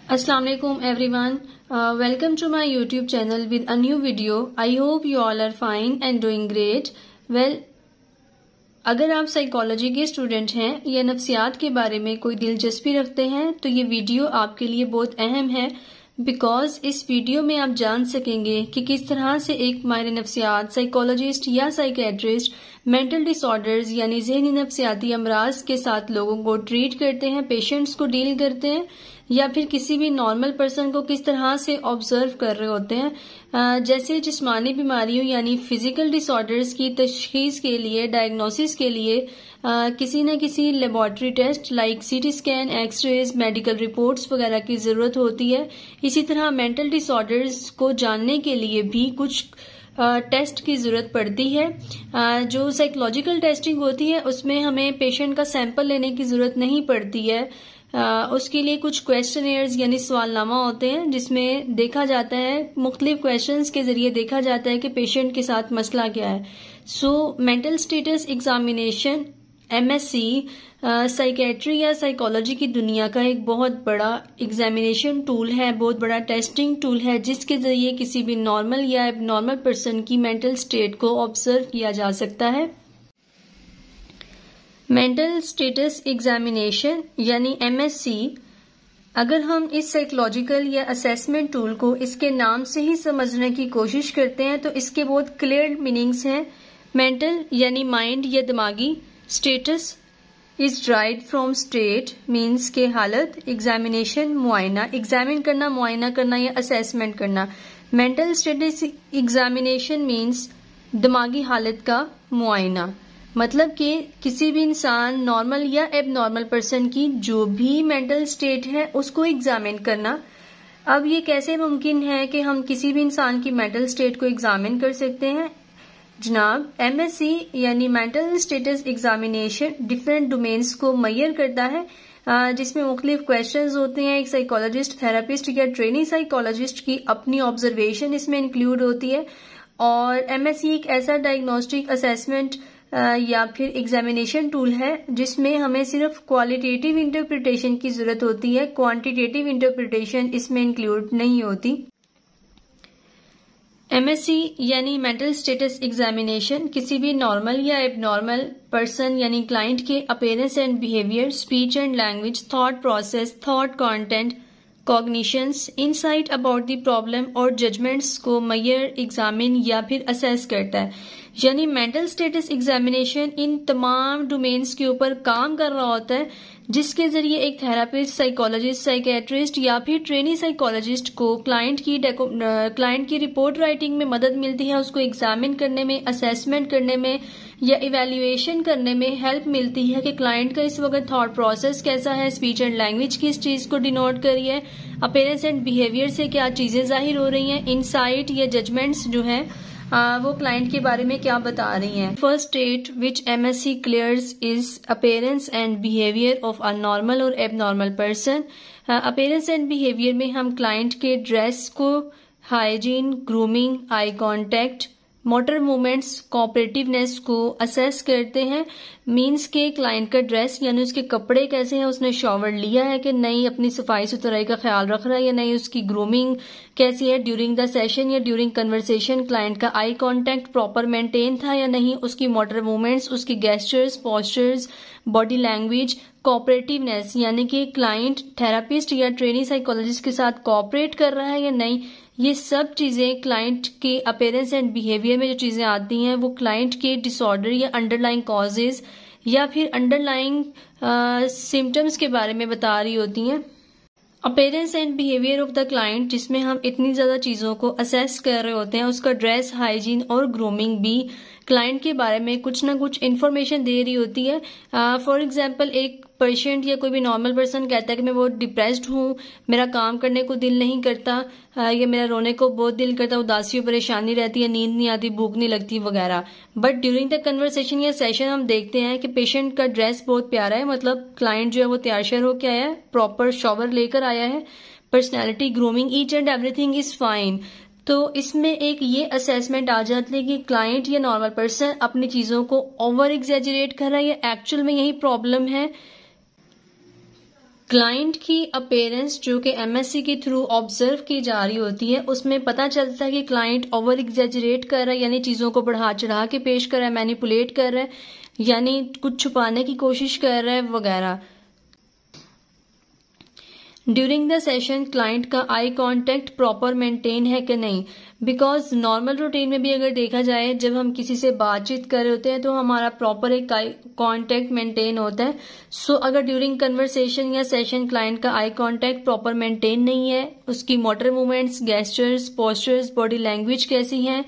Assalamu alaikum everyone. Welcome to my YouTube channel with a new video. I hope you all are fine and doing great. Well, अगर आप psychology के student हैं या नफ्सियात के बारे में कोई दिलचस्पी रखते हैं तो ये वीडियो आपके लिए बहुत अहम है बिकॉज इस वीडियो में आप जान सकेंगे कि किस तरह से एक माहिर नफ्सियात साइकोलॉजिस्ट या साइकेट्रिस्ट मेंटल डिसऑर्डर्स यानी ज़हनी नफ्सियाती अमराज के साथ लोगों को ट्रीट करते हैं, पेशेंट्स को डील करते हैं या फिर किसी भी नॉर्मल पर्सन को किस तरह से ऑब्जर्व कर रहे होते हैं। जैसे जिस्मानी बीमारियों यानी फिजिकल डिसऑर्डर्स की तशखीस के लिए, डायग्नोसिस के लिए किसी न किसी laboratory test like CT scan, x-rays, medical reports वगैरह की जरूरत होती है। इसी तरह मेंटल डिसऑर्डर्स को जानने के लिए भी कुछ टेस्ट की जरूरत पड़ती है। जो साइकोलॉजिकल टेस्टिंग होती है उसमें हमें पेशेंट का सैंपल लेने की जरूरत नहीं पड़ती है। उसके लिए कुछ क्वेश्चनेयर्स यानी सवालनामा होते हैं जिसमें देखा जाता है, मुख्तलिफ क्वेश्चंस के जरिए देखा जाता है कि पेशेंट के साथ मसला क्या है। So mental status examination MSc psychiatry या साइकोलॉजी की दुनिया का एक बहुत बड़ा एग्जामिनेशन टूल है, बहुत बड़ा टेस्टिंग टूल है जिसके जरिए किसी भी नॉर्मल या एबनॉर्मल पर्सन की मेंटल स्टेट को ऑब्जर्व किया जा सकता है। मेंटल स्टेटस एग्जामिनेशन यानी MSc, अगर हम इस साइकोलॉजिकल या असेसमेंट टूल को इसके नाम से ही समझने की कोशिश करते हैं तो इसके बहुत क्लियर मीनिंग्स हैं। मेंटल यानी माइंड या दिमागी, status is dried from state means के हालत, एग्जामिनेशन मुआयना, एग्जामिन करना, मुआयना करना या असेसमेंट करना। मेंटल स्टेटस एग्जामिनेशन मीन्स दिमागी हालत का मुआयना, मतलब कि किसी भी इंसान नॉर्मल या एबनॉर्मल पर्सन की जो भी मेंटल स्टेट है उसको एग्जामिन करना। अब ये कैसे मुमकिन है कि हम किसी भी इंसान की मेंटल स्टेट को एग्जामिन कर सकते हैं? जनाब, MSc यानी mental status examination different domains को मैयर करता है जिसमें मुख्तलिफ क्वेश्चंस होते हैं। एक साइकोलॉजिस्ट, थेरापिस्ट या ट्रेनी साइकोलॉजिस्ट की अपनी ऑब्जर्वेशन इसमें इंक्लूड होती है और MSc एक ऐसा डायग्नोस्टिक असेसमेंट या फिर एग्जामिनेशन टूल है जिसमें हमें सिर्फ क्वालिटेटिव इंटरप्रिटेशन की जरूरत होती है, क्वांटिटेटिव इंटरप्रिटेशन इसमें इंक्लूड नहीं होती। MSc यानी मेंटल स्टेटस एग्जामिनेशन किसी भी नॉर्मल या एबनॉर्मल पर्सन यानी क्लाइंट के appearance and behaviour, speech and language, thought process, thought content, cognitions, insight about the problem और जजमेंट्स को मैयर, एग्जामिन या फिर असेस करता है। यानी मेंटल स्टेटस एग्जामिनेशन इन तमाम डोमेन्स के ऊपर काम कर रहा होता है जिसके जरिए एक थेरापिस्ट, साइकोलॉजिस्ट, साइकेट्रिस्ट या फिर ट्रेनी साइकोलॉजिस्ट को क्लाइंट की रिपोर्ट राइटिंग में मदद मिलती है, उसको एग्जामिन करने में, असेसमेंट करने में या इवेल्युएशन करने में हेल्प मिलती है कि क्लाइंट का इस वक्त थॉट प्रोसेस कैसा है, स्पीच एंड लैंग्वेज किस चीज को डिनोट करी है, अपीयरेंस एंड बिहेवियर से क्या चीजें जाहिर हो रही हैं, इनसाइट या जजमेंट्स जो है वो क्लाइंट के बारे में क्या बता रही हैं। First state which MSc clears is appearance and behaviour of a normal और abnormal person. Appearance and behaviour में हम क्लाइंट के ड्रेस को, hygiene, grooming, eye contact, motor movements, cooperativeness को असेस करते हैं। मीन्स के क्लाइंट का ड्रेस यानी उसके कपड़े कैसे हैं, उसने शॉवर लिया है कि नहीं, अपनी सफाई सुथराई का ख्याल रख रहा है या नहीं, उसकी ग्रूमिंग कैसी है ड्यूरिंग द सेशन या ड्यूरिंग कन्वर्सेशन, क्लाइंट का आई कांटेक्ट प्रॉपर मेंटेन था या नहीं, उसकी मोटर मूवमेंट्स, उसकी gestures, postures, body language, cooperativeness यानी कि क्लाइंट थेरापिस्ट या ट्रेनी साइकोलॉजिस्ट के साथ कोऑपरेट कर रहा है या नहीं। ये सब चीजें क्लाइंट के अपीयरेंस एंड बिहेवियर में जो चीजें आती हैं वो क्लाइंट के डिसऑर्डर या अंडरलाइंग कॉजेज या फिर अंडरलाइंग सिम्टम्स के बारे में बता रही होती हैं। Appearance and behaviour of the client जिसमें हम इतनी ज्यादा चीजों को असेस कर रहे होते हैं, उसका ड्रेस, हाइजीन और ग्रूमिंग भी क्लाइंट के बारे में कुछ ना कुछ इन्फॉर्मेशन दे रही होती है। फॉर एग्जाम्पल, एक पेशेंट या कोई भी नॉर्मल पर्सन कहता है कि मैं बहुत डिप्रेस्ड हूँ, मेरा काम करने को दिल नहीं करता या मेरा रोने को बहुत दिल करता, उदासी और परेशानी रहती है, नींद नहीं आती, भूख नहीं लगती वगैरह। बट ड्यूरिंग द कन्वर्सेशन या सेशन हम देखते हैं कि पेशेंट का ड्रेस बहुत प्यारा है, मतलब क्लाइंट जो है वो तैयार श्यार होकर आया है, प्रॉपर शॉवर लेकर आया है, personality, grooming, each and everything is fine. तो इसमें एक ये असेसमेंट आ जाती है कि क्लाइंट या नॉर्मल पर्सन अपनी चीजों को ओवर एग्जेजरेट कर रहा है या एक्चुअल में यही प्रॉब्लम है। क्लाइंट की अपीयरेंस जो कि एमएससी के थ्रू ऑब्जर्व की जा रही होती है, उसमें पता चलता है कि क्लाइंट ओवर एग्जेजरेट कर रहा है, यानी चीज़ों को बढ़ा चढ़ा के पेश कर रहा है, मैनिपुलेट कर रहा है, यानी कुछ छुपाने की कोशिश कर रहा है वगैरह। ड्यूरिंग द सेशन क्लाइंट का आई कांटेक्ट प्रॉपर मेंटेन है कि नहीं, बिकॉज नॉर्मल रूटीन में भी अगर देखा जाए जब हम किसी से बातचीत कर रहे होते हैं तो हमारा प्रॉपर एक आई कांटेक्ट मेंटेन होता है। सो अगर ड्यूरिंग कन्वर्सेशन या सेशन क्लाइंट का आई कांटेक्ट प्रॉपर मेंटेन नहीं है, उसकी motor movements, gestures, postures, body language कैसी हैं,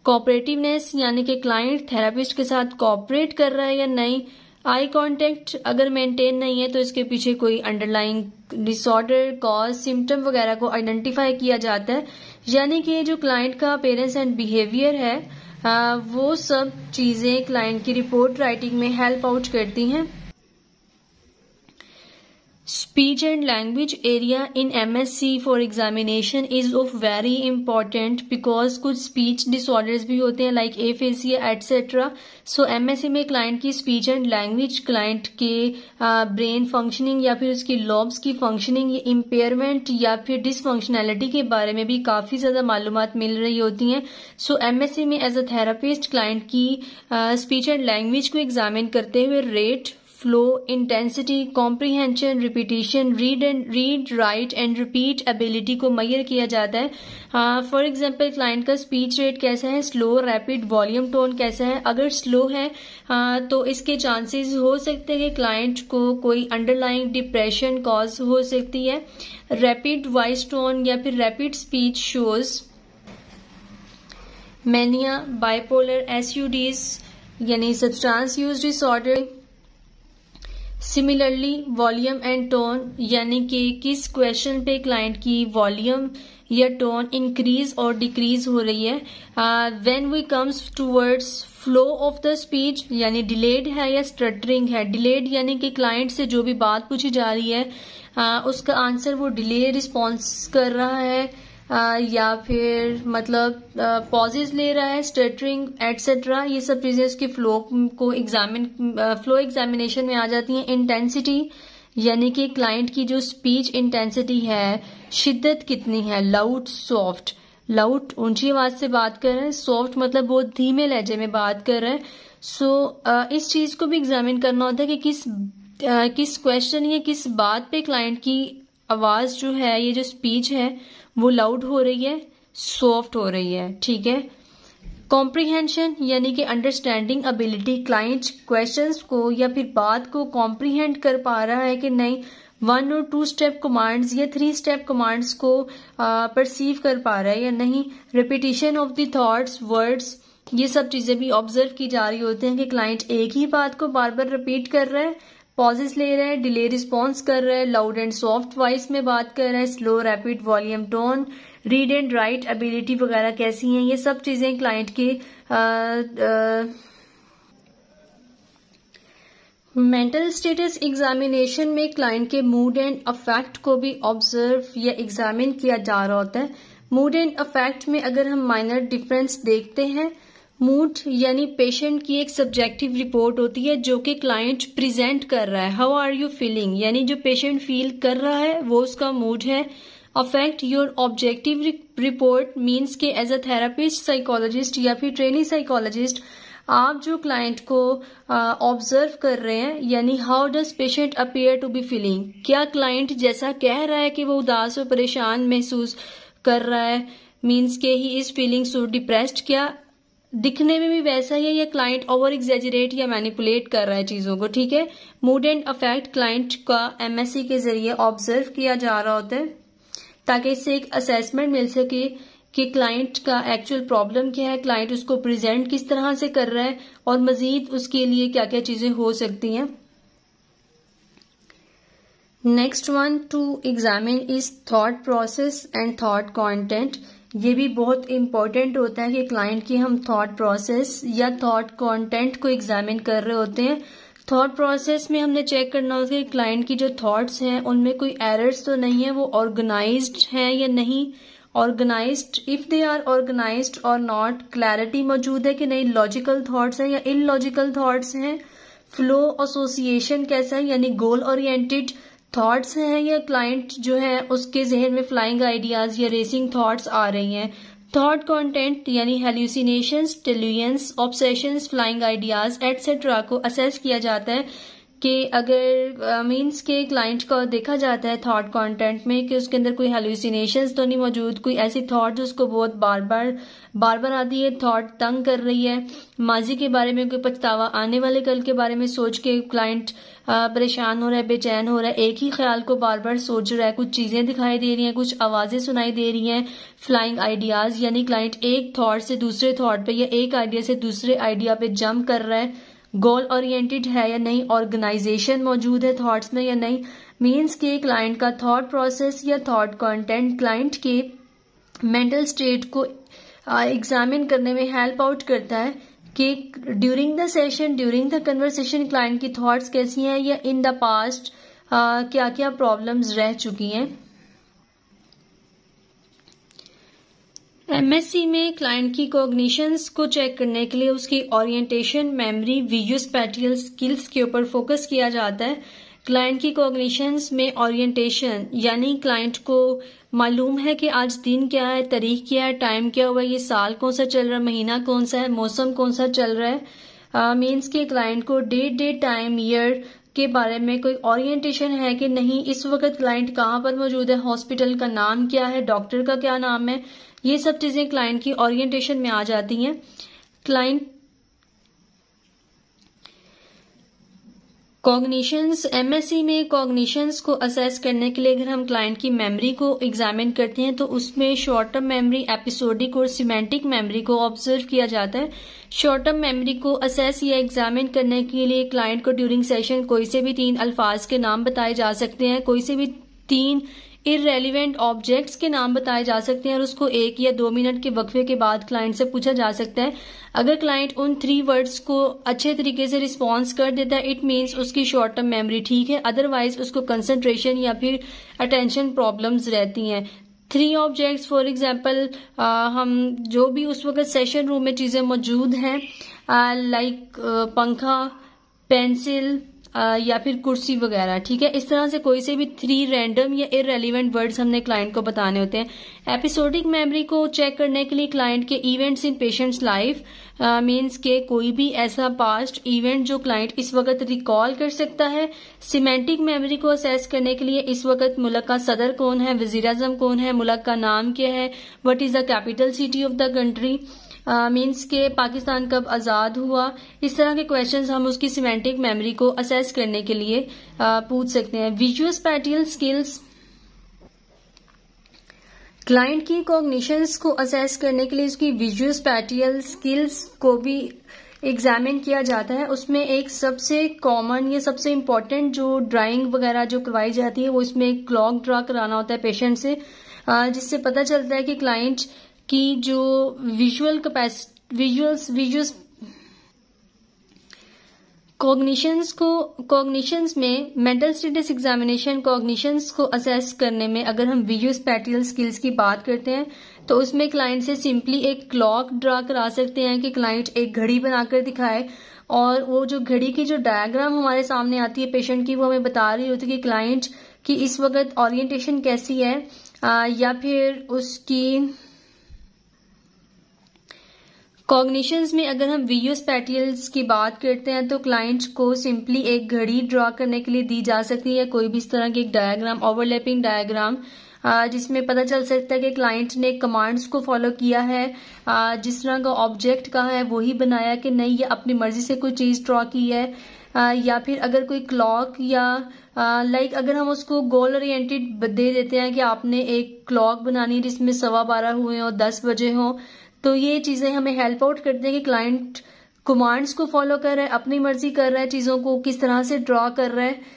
कोऑपरेटिवनेस यानी कि क्लाइंट थेरेपिस्ट के साथ कोऑपरेट कर रहा है या नहीं, आई कांटेक्ट अगर मेंटेन नहीं है तो इसके पीछे कोई अंडरलाइंग डिसऑर्डर, कॉज, सिम्टम वगैरह को आइडेंटिफाई किया जाता है। यानी कि जो क्लाइंट का अपीयरेंस एंड बिहेवियर है वो सब चीजें क्लाइंट की रिपोर्ट राइटिंग में हेल्प आउट करती हैं। Speech and language area in MSc for examination is of very important because कुछ स्पीच डिसऑर्डर्स भी होते हैं लाइक एफेसिया एटसेट्रा। सो एमएससी में क्लाइंट की स्पीच एंड लैंग्वेज, क्लाइंट के ब्रेन फंक्शनिंग या फिर उसकी लॉब्स की फंक्शनिंग, ये इम्पेयरमेंट या फिर डिसफंक्शनैलिटी के बारे में भी काफी ज्यादा मालूमात मिल रही होती हैं। सो एमएससी में एज अ थेरापिस्ट क्लाइंट की स्पीच एंड लैंग्वेज को एग्जामिन करते हुए rate, flow, intensity, comprehension, repetition, read write and repeat ability को मेजर किया जाता है। फॉर एग्जांपल क्लाइंट का स्पीच रेट कैसा है, स्लो, रैपिड, वॉल्यूम, टोन कैसा है। अगर स्लो है तो इसके चांसेस हो सकते हैं कि क्लाइंट को कोई अंडरलाइंग डिप्रेशन कॉज हो सकती है। रैपिड वॉइस टोन या फिर rapid speech shows mania, bipolar, SUDs यानी substance use disorder. Similarly volume and tone यानी कि किस क्वेश्चन पे क्लाइंट की वॉल्यूम या टोन इंक्रीज और डिक्रीज हो रही है। When we comes towards flow of the speech यानी डिलेड है या स्टटरिंग है। डिलेड यानी कि क्लाइंट से जो भी बात पूछी जा रही है उसका आंसर वो डिले रिस्पॉन्स कर रहा है या फिर मतलब पॉजेज ले रहा है, स्टटरिंग एटसेट्रा। ये सब चीजें उसकी फ्लो को फ्लो एग्जामिनेशन में आ जाती हैं। इंटेंसिटी यानी कि क्लाइंट की जो स्पीच इंटेंसिटी है, शिद्दत कितनी है, लाउड, सॉफ्ट। लाउड ऊंची आवाज से बात कर रहे हैं, सॉफ्ट मतलब बहुत धीमे लहजे में बात कर रहे हैं। सो इस चीज को भी एग्जामिन करना होता है कि किस क्वेश्चन या किस बात पे क्लाइंट की आवाज जो है, ये जो स्पीच है वो लाउड हो रही है, सॉफ्ट हो रही है। ठीक है। कॉम्प्रीहेंशन यानी कि अंडरस्टैंडिंग एबिलिटी, क्लाइंट क्वेश्चंस को या फिर बात को कॉम्प्रीहेंड कर पा रहा है कि नहीं, 1 और 2 स्टेप कमांड्स या 3 स्टेप कमांड्स को परसीव कर पा रहा है या नहीं। Repetition of the thoughts, words, ये सब चीजें भी ऑब्जर्व की जा रही होती हैं कि क्लाइंट एक ही बात को बार बार रिपीट कर रहा है, पॉजेस ले रहा है, डिले रिस्पॉन्स कर रहा है, लाउड एंड सॉफ्ट वॉइस में बात कर रहा है, slow, rapid, volume, tone, read and right ability वगैरह कैसी हैं। ये सब चीजें क्लाइंट के मेंटल स्टेटस एग्जामिनेशन में क्लाइंट के मूड एंड अफेक्ट को भी ऑब्जर्व या एग्जामिन किया जा रहा होता है। मूड एंड अफेक्ट में अगर हम माइनर डिफरेंस देखते हैं, मूड यानी पेशेंट की एक सब्जेक्टिव रिपोर्ट होती है जो कि क्लाइंट प्रेजेंट कर रहा है। हाउ आर यू फीलिंग यानी जो पेशेंट फील कर रहा है वो उसका मूड है। Affect your objective report means के एज अ थेरापिस्ट, साइकोलॉजिस्ट या फिर ट्रेनी साइकोलॉजिस्ट आप जो क्लाइंट को ऑब्जर्व कर रहे हैं, यानी how does patient appear to be feeling, क्या क्लाइंट जैसा कह रहा है कि वो उदास और परेशान महसूस कर रहा है, मीन्स के he is feeling so depressed, क्या दिखने में भी वैसा ही है या क्लाइंट ओवर एग्जेजरेट या मैनिपुलेट कर रहा है चीजों को। ठीक है। मूड एंड अफेक्ट क्लाइंट का एमएससी के जरिए ऑब्जर्व किया जा रहा होता है ताकि इससे एक असेसमेंट मिल सके कि क्लाइंट का एक्चुअल प्रॉब्लम क्या है, क्लाइंट उसको प्रेजेंट किस तरह से कर रहा है और मजीद उसके लिए क्या क्या चीजें हो सकती हैं। Next one two examine is thought process and thought content. ये भी बहुत इंपॉर्टेंट होता है कि क्लाइंट की हम थॉट प्रोसेस या थॉट कंटेंट को एग्जामिन कर रहे होते हैं। थॉट प्रोसेस में हमने चेक करना होता है कि क्लाइंट की जो थॉट्स हैं उनमें कोई एरर्स तो नहीं है, वो ऑर्गेनाइज्ड हैं या नहीं। Organized, if they are organized और नॉट, क्लैरिटी मौजूद है कि नहीं, लॉजिकल थॉट्स हैं या इलॉजिकल थॉट्स हैं। फ्लो, एसोसिएशन कैसा है यानी गोल ओरिएंटेड थॉट्स हैं या क्लाइंट जो है उसके जहन में फ्लाइंग आइडियाज या रेसिंग थॉट्स आ रही हैं। थॉट कंटेंट यानी hallucinations, delusions, obsessions, flying ideas etcetera को असेस किया जाता है कि अगर मींस के क्लाइंट को देखा जाता है थॉट कंटेंट में कि उसके अंदर कोई हेल्यूसिनेशंस तो नहीं मौजूद, कोई ऐसी थॉट जो उसको बहुत बार बार आती है, थॉट तंग कर रही है, माजी के बारे में कोई पछतावा, आने वाले कल के बारे में सोच के क्लाइंट परेशान हो रहा है, बेचैन हो रहा है, एक ही ख्याल को बार बार सोच रहा है, कुछ चीजें दिखाई दे रही हैं, कुछ आवाजें सुनाई दे रही हैं। फ्लाइंग आइडियाज यानी क्लाइंट एक थॉट से दूसरे थॉट पे या एक आइडिया से दूसरे आइडिया पे जंप कर रहा है, गोल ओरिएंटेड है या नहीं, ऑर्गेनाइजेशन मौजूद है थॉट्स में या नहीं। मींस के क्लाइंट का थॉट प्रोसेस या थॉट कंटेंट क्लाइंट के मेंटल स्टेट को एग्जामिन करने में हेल्प आउट करता है कि during the session, during the conversation client की थॉट्स कैसी हैं या इन द पास्ट क्या क्या प्रॉब्लम्स रह चुकी हैं। एमएससी में क्लाइंट की कॉग्निशंस को चेक करने के लिए उसकी ओरिएंटेशन, मेमोरी, विजुअल स्किल्स के ऊपर फोकस किया जाता है। क्लाइंट की कॉग्निशंस में ओरिएंटेशन यानी क्लाइंट को मालूम है कि आज दिन क्या है, तारीख क्या है, टाइम क्या हुआ है, ये साल कौन सा चल रहा है, महीना कौन सा है, मौसम कौन सा चल रहा है। मीन्स के क्लाइंट को डेट, टाइम, ईयर के बारे में कोई ओरिएंटेशन है कि नहीं, इस वक्त क्लाइंट कहाँ पर मौजूद है, हॉस्पिटल का नाम क्या है, डॉक्टर का क्या नाम है, ये सब चीजें क्लाइंट की ओरिएंटेशन में आ जाती हैं। क्लाइंट कॉग्निशंस, एमएससी में कॉग्निशंस को असेस करने के लिए अगर हम क्लाइंट की मेमोरी को एग्जामिन करते हैं तो उसमें शॉर्ट टर्म मेमोरी, एपिसोडिक और सिमेंटिक मेमोरी को ऑब्जर्व किया जाता है। शॉर्ट टर्म मेमोरी को असेस या एग्जामिन करने के लिए क्लाइंट को ड्यूरिंग सेशन कोई से भी 3 अल्फाज के नाम बताए जा सकते हैं, कोई से भी 3 इररेलीवेंट ऑब्जेक्ट्स के नाम बताए जा सकते हैं और उसको 1 या 2 मिनट के वक्फे के बाद क्लाइंट से पूछा जा सकता है। अगर क्लाइंट उन 3 वर्ड्स को अच्छे तरीके से रिस्पॉन्स कर देता है, इट मीन्स उसकी शॉर्ट टर्म मेमोरी ठीक है, अदरवाइज उसको कंसंट्रेशन या फिर अटेंशन प्रॉब्लम्स रहती हैं। 3 ऑब्जेक्ट्स फॉर एग्जाम्पल, हम जो भी उस वक्त सेशन रूम में चीजें मौजूद हैं लाइक पंखा, पेंसिल या फिर कुर्सी वगैरह, ठीक है, इस तरह से कोई से भी 3 रैंडम या इररेलीवेंट वर्ड्स हमने क्लाइंट को बताने होते हैं। एपिसोडिक मेमोरी को चेक करने के लिए क्लाइंट के events in patients life, means के कोई भी ऐसा पास्ट इवेंट जो क्लाइंट इस वक्त रिकॉल कर सकता है। सिमेंटिक मेमोरी को असेस करने के लिए इस वक्त मुल्क का सदर कौन है, वजीर आजम कौन है, मुल्क का नाम क्या है, what is the capital city of the country, means के पाकिस्तान कब आजाद हुआ। इस तरह के क्वेश्चंस हम उसकी सिमेंटिक मेमोरी को असेस करने के लिए पूछ सकते हैं। विजुअल स्पैटियल स्किल्स, क्लाइंट की कॉग्निशंस को असेस करने के लिए उसकी विजुअल स्पैटियल स्किल्स को भी एग्जामिन किया जाता है। उसमें एक सबसे कॉमन या सबसे इम्पोर्टेंट जो ड्राइंग वगैरह जो करवाई जाती है वो इसमें एक क्लॉक ड्रा कराना होता है पेशेंट से, जिससे पता चलता है कि क्लाइंट की जो विजुअल्स कॉग्निशंस में मेंटल स्टेटस एग्जामिनेशन कॉग्निशंस को असेस करने में अगर हम विजुअल स्पैटियल स्किल्स की बात करते हैं तो उसमें क्लाइंट से सिंपली एक क्लॉक ड्रा करा सकते हैं कि क्लाइंट एक घड़ी बनाकर दिखाए और वो जो घड़ी की जो डायग्राम हमारे सामने आती है पेशेंट की, वो हमें बता रही होती है कि क्लाइंट की इस वक्त ओरिएंटेशन कैसी है, या फिर उसकी कॉग्निशंस में अगर हम विजुअल स्पैटियल्स की बात करते हैं तो क्लाइंट को सिंपली एक घड़ी ड्रॉ करने के लिए दी जा सकती है, कोई भी इस तरह की एक डायग्राम, ओवरलैपिंग डायग्राम, जिसमें पता चल सकता है कि क्लाइंट ने कमांड्स को फॉलो किया है, जिस तरह का ऑब्जेक्ट कहा है वही बनाया कि नहीं, या अपनी मर्जी से कोई चीज ड्रॉ की है, या फिर अगर कोई क्लॉक या लाइक अगर हम उसको गोल ओरिएंटेड दे देते हैं कि आपने एक क्लॉक बनानी जिसमें 12:15 हुए और 10 बजे हो, तो ये चीजें हमें हेल्प आउट करती हैं कि क्लाइंट कमांड्स को फॉलो कर रहा है, अपनी मर्जी कर रहा है, चीजों को किस तरह से ड्रॉ कर रहा है।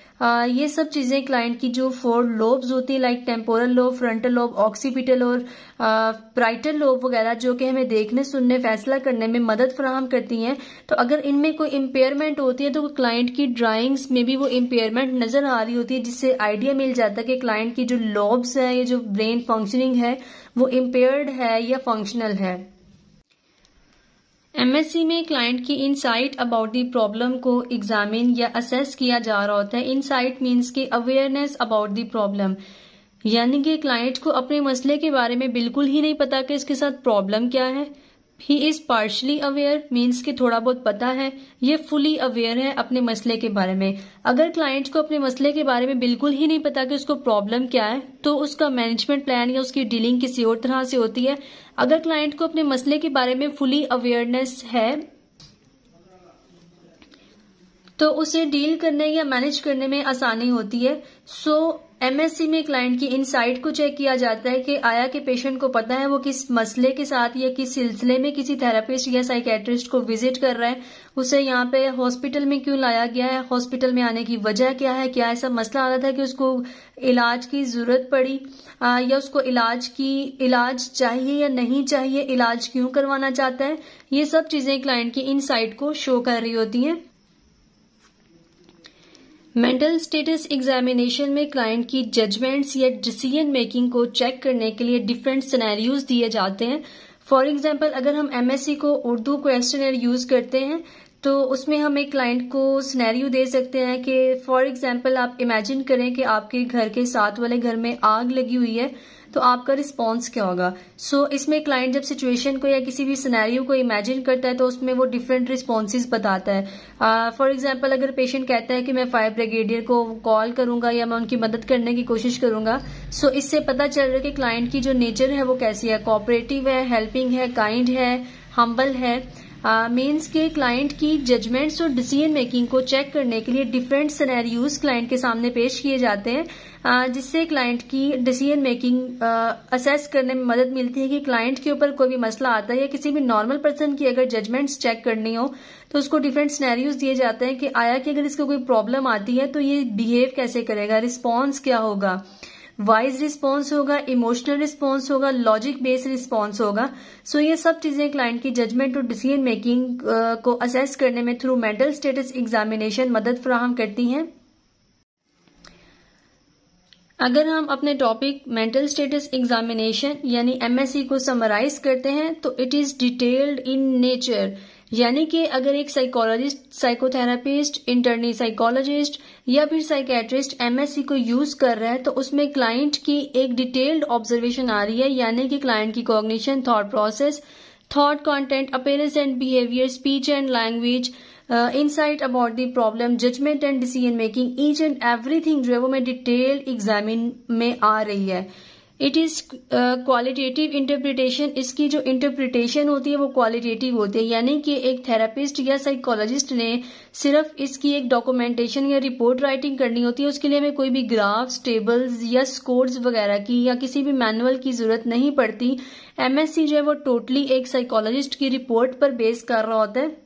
ये सब चीजें क्लाइंट की जो 4 लोब्स होती है like temporal lobe, frontal lobe, occipital और प्राइटल लोब वगैरह, जो कि हमें देखने, सुनने, फैसला करने में मदद फराहम करती हैं। तो अगर इनमें कोई इम्पेयरमेंट होती है तो क्लाइंट की ड्राइंग्स में भी वो इम्पेयरमेंट नजर आ रही होती है, जिससे आइडिया मिल जाता है कि क्लाइंट की जो लोब्स है, ये जो ब्रेन फंक्शनिंग है वो इम्पेयर्ड है या फंक्शनल है। एमएससी में क्लाइंट की इनसाइट अबाउट द प्रॉब्लम को एग्जामिन या असेस किया जा रहा होता है। इनसाइट मीन्स के अवेयरनेस अबाउट द प्रॉब्लम, यानी कि क्लाइंट को अपने मसले के बारे में बिल्कुल ही नहीं पता कि इसके साथ प्रॉब्लम क्या है। He is partially aware means कि थोड़ा बहुत पता है। ये फुली अवेयर है अपने मसले के बारे में। अगर क्लाइंट को अपने मसले के बारे में बिल्कुल ही नहीं पता कि उसको प्रॉब्लम क्या है, तो उसका मैनेजमेंट प्लान या उसकी डीलिंग किसी और तरह से होती है। अगर क्लाइंट को अपने मसले के बारे में फुली अवेयरनेस है तो उसे डील करने या मैनेज करने में आसानी होती है। सो एमएससी में क्लाइंट की इनसाइट को चेक किया जाता है कि आया कि पेशेंट को पता है वो किस मसले के साथ या किस सिलसिले में किसी थेरेपिस्ट या साइकेट्रिस्ट को विजिट कर रहा है, उसे यहाँ पे हॉस्पिटल में क्यों लाया गया है, हॉस्पिटल में आने की वजह क्या है, क्या ऐसा मसला आ रहा था कि उसको इलाज की जरूरत पड़ी या उसको इलाज चाहिए या नहीं चाहिए, इलाज क्यों करवाना चाहता है। ये सब चीजें क्लाइंट की इनसाइट को शो कर रही होती हैं। मेंटल स्टेटस एग्जामिनेशन में क्लाइंट की जजमेंट्स या डिसीजन मेकिंग को चेक करने के लिए डिफरेंट सिनेरियोज दिए जाते हैं। फॉर एग्जांपल, अगर हम एमएससी को उर्दू क्वेश्चनर यूज करते हैं तो उसमें हम एक क्लाइंट को सिनेरियो दे सकते हैं कि फॉर एग्जांपल आप इमेजिन करें कि आपके घर के साथ वाले घर में आग लगी हुई है, तो आपका रिस्पॉन्स क्या होगा। सो इसमें क्लाइंट जब सिचुएशन को या किसी भी सिनेरियो को इमेजिन करता है तो उसमें वो डिफरेंट रिस्पॉन्सेज बताता है। फॉर एग्जांपल, अगर पेशेंट कहता है कि मैं फायर ब्रिगेडियर को कॉल करूंगा या मैं उनकी मदद करने की कोशिश करूंगा, सो इससे पता चल रहा है कि क्लाइंट की जो नेचर है वो कैसी है, कोऑपरेटिव है, हेल्पिंग है, काइंड है, हम्बल है। मीन्स के क्लाइंट की जजमेंट्स और डिसीजन मेकिंग को चेक करने के लिए डिफरेंट सिनेरियोज क्लाइंट के सामने पेश किए जाते हैं, जिससे क्लाइंट की डिसीजन मेकिंग असेस करने में मदद मिलती है कि क्लाइंट के ऊपर कोई भी मसला आता है या किसी भी नॉर्मल पर्सन की अगर जजमेंट्स चेक करनी हो तो उसको डिफरेंट सिनेरियोज दिए जाते हैं कि आया कि अगर इसको कोई प्रॉब्लम आती है तो ये बिहेव कैसे करेगा, रिस्पॉन्स क्या होगा, वाइज रिस्पॉन्स होगा, इमोशनल रिस्पॉन्स होगा, लॉजिक बेस्ड रिस्पॉन्स होगा। सो ये सब चीजें क्लाइंट की जजमेंट और डिसीजन मेकिंग को असेस करने में थ्रू मेंटल स्टेटस एग्जामिनेशन मदद फराहम करती हैं। अगर हम अपने टॉपिक मेंटल स्टेटस एग्जामिनेशन यानी एमएससी को समराइज करते हैं तो it is detailed in nature, यानी कि अगर एक साइकोलॉजिस्ट, साइकोथेरापिस्ट, इंटर्नी साइकोलॉजिस्ट या फिर साइकेट्रिस्ट एमएससी को यूज कर रहा है तो उसमें क्लाइंट की एक डिटेल्ड ऑब्जर्वेशन आ रही है, यानी कि क्लाइंट की cognition, thought process, thought content, appearance and behaviour, speech and language, insight about the problem, judgement and decision making, each and everything जो है वो मैं डिटेल एग्जामिन में आ रही है। इट इज क्वालिटेटिव इंटरप्रिटेशन, इसकी जो इंटरप्रिटेशन होती है वो क्वालिटेटिव होती है, यानी कि एक थेरेपिस्ट या साइकोलॉजिस्ट ने सिर्फ इसकी एक डॉक्यूमेंटेशन या रिपोर्ट राइटिंग करनी होती है, उसके लिए हमें कोई भी ग्राफ्स, टेबल्स या स्कोर्स वगैरह की या किसी भी मैनुअल की जरूरत नहीं पड़ती। एमएससी जो है वो टोटली एक साइकोलॉजिस्ट की रिपोर्ट पर बेस कर रहा होता है,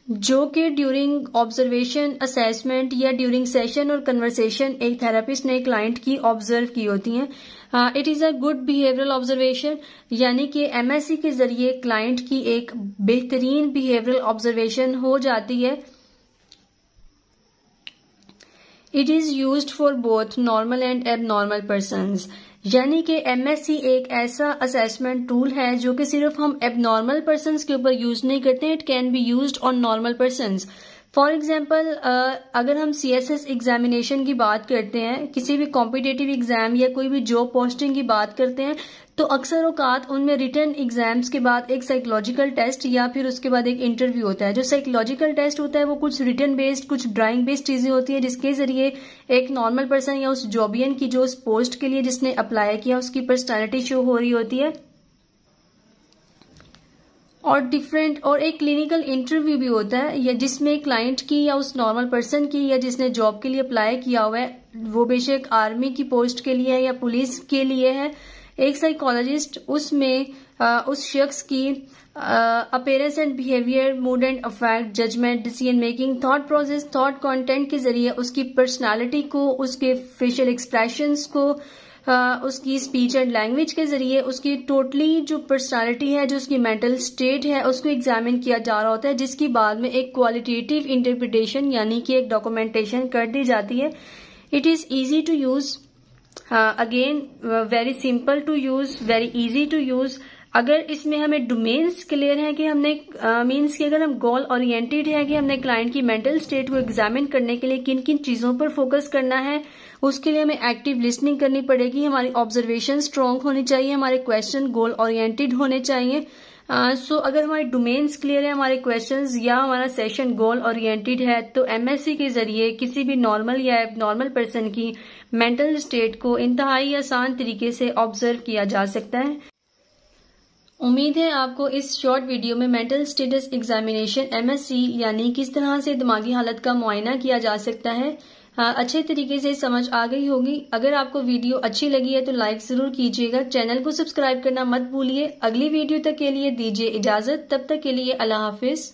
जो कि ड्यूरिंग ऑब्जर्वेशन, असेसमेंट या ड्यूरिंग सेशन और कन्वर्सेशन एक थेरेपिस्ट ने क्लाइंट की ऑब्जर्व की होती हैं। It is a good behavioural observation, यानी कि एमएससी के जरिए क्लाइंट की एक बेहतरीन बिहेवियरल ऑब्जर्वेशन हो जाती है। It is used for both normal and abnormal persons, यानी कि एमएससी एक ऐसा असेसमेंट टूल है जो कि सिर्फ हम एबनॉर्मल पर्सन्स के ऊपर यूज नहीं करते, it can be used on normal persons. For example, अगर हम सीएसएस एग्जामिनेशन की बात करते हैं, किसी भी कॉम्पिटिटिव एग्जाम या कोई भी जॉब पोस्टिंग की बात करते हैं, तो अक्सर औकात उनमें रिटन एग्जाम्स के बाद एक साइकोलॉजिकल टेस्ट या फिर उसके बाद एक इंटरव्यू होता है। जो साइकोलॉजिकल टेस्ट होता है वो कुछ रिटन बेस्ड, कुछ ड्राइंग बेस्ड चीजें होती है, जिसके जरिए एक नॉर्मल पर्सन या उस जॉबियन की जो उस पोस्ट के लिए जिसने अप्लाई किया उसकी पर्सनैलिटी शो हो रही होती है। और एक क्लिनिकल इंटरव्यू भी होता है, या जिसमें क्लाइंट की या उस नॉर्मल पर्सन की या जिसने जॉब के लिए अप्लाई किया हुआ है, वो बेशक आर्मी की पोस्ट के लिए है या पुलिस के लिए है, एक साइकोलॉजिस्ट उसमें उस शख्स की appearance and behaviour, mood and affect, judgement, decision making, thought process, thought content के जरिए उसकी पर्सनालिटी को, उसके फेशियल एक्सप्रेशंस को, उसकी स्पीच एंड लैंग्वेज के जरिए उसकी टोटली जो पर्सनालिटी है, जो उसकी मेंटल स्टेट है, उसको एग्जामिन किया जा रहा होता है, जिसकी बाद में एक क्वालिटेटिव इंटरप्रिटेशन यानी कि एक डॉक्यूमेंटेशन कर दी जाती है। It is easy to use, again very simple to use, very easy to use. अगर इसमें हमें डोमेन्स क्लियर है कि हमने मीन्स कि अगर हम गोल ओरिएंटेड है कि हमने क्लाइंट की मेंटल स्टेट को एग्जामिन करने के लिए किन किन चीजों पर फोकस करना है, उसके लिए हमें एक्टिव लिसनिंग करनी पड़ेगी, हमारी ऑब्जर्वेशन स्ट्रांग होनी चाहिए, हमारे क्वेश्चन गोल ओरिएंटेड होने चाहिए। सो अगर हमारे डोमेन्स क्लियर है, हमारे क्वेश्चंस या हमारा सेशन गोल ओरिएंटेड है, तो एमएससी के जरिए किसी भी नॉर्मल या एबनॉर्मल पर्सन की मेंटल स्टेट को इंतहाई आसान तरीके से ऑब्जर्व किया जा सकता है। उम्मीद है आपको इस शॉर्ट वीडियो में मेंटल स्टेटस एग्जामिनेशन एमएससी यानी किस तरह से दिमागी हालत का मुआयना किया जा सकता है अच्छे तरीके से समझ आ गई होगी। अगर आपको वीडियो अच्छी लगी है तो लाइक जरूर कीजिएगा, चैनल को सब्सक्राइब करना मत भूलिए। अगली वीडियो तक के लिए दीजिए इजाजत, तब तक के लिए अल्लाह हाफिज।